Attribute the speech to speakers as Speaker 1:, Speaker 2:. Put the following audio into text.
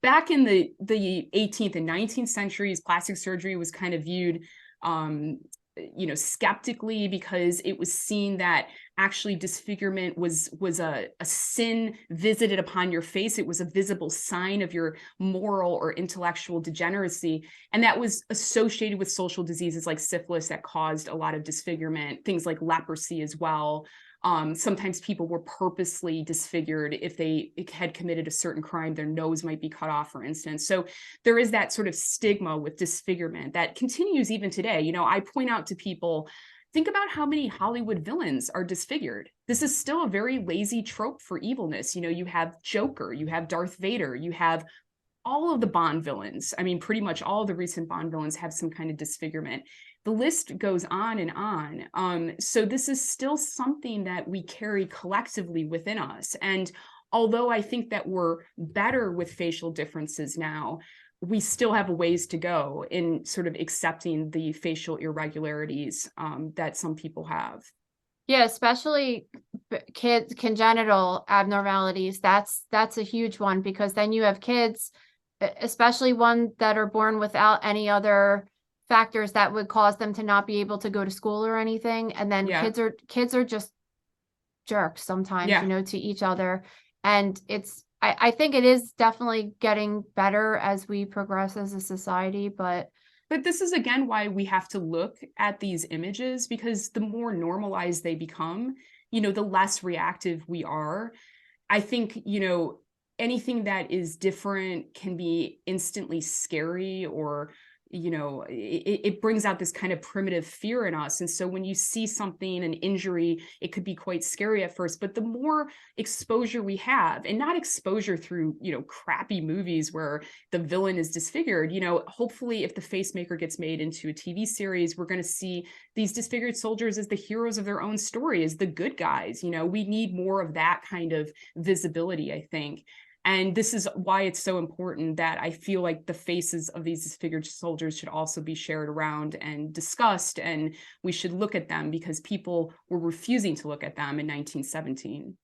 Speaker 1: back in the 18th and 19th centuries, plastic surgery was kind of viewed skeptically, because it was seen that actually disfigurement was a sin visited upon your face. It was a visible sign of your moral or intellectual degeneracy. And that was associated with social diseases like syphilis that caused a lot of disfigurement, things like leprosy as well. Sometimes people were purposely disfigured if they had committed a certain crime. Their nose might be cut off, for instance. So there is that sort of stigma with disfigurement that continues even today. I point out to people, think about how many Hollywood villains are disfigured. This is still a very lazy trope for evilness. You have Joker, you have Darth Vader, you have all of the Bond villains. I mean, pretty much all of the recent Bond villains have some kind of disfigurement. The list goes on and on. So this is still something that we carry collectively within us. And although I think that we're better with facial differences now, we still have a ways to go in sort of accepting the facial irregularities that some people have.
Speaker 2: Yeah, especially kids, congenital abnormalities. That's a huge one, because then you have kids, especially one that are born without any other factors that would cause them to not be able to go to school or anything. And then kids are just jerks sometimes, to each other. And I think it is definitely getting better as we progress as a society, but
Speaker 1: this is, again, why we have to look at these images, because the more normalized they become, the less reactive we are. I think, anything that is different can be instantly scary, or it brings out this kind of primitive fear in us. And so when you see something, an injury, it could be quite scary at first, but the more exposure we have, and not exposure through, crappy movies where the villain is disfigured, hopefully if the Facemaker gets made into a TV series, we're going to see these disfigured soldiers as the heroes of their own story, as the good guys. We need more of that kind of visibility, I think. And this is why it's so important that I feel like the faces of these disfigured soldiers should also be shared around and discussed, and we should look at them, because people were refusing to look at them in 1917.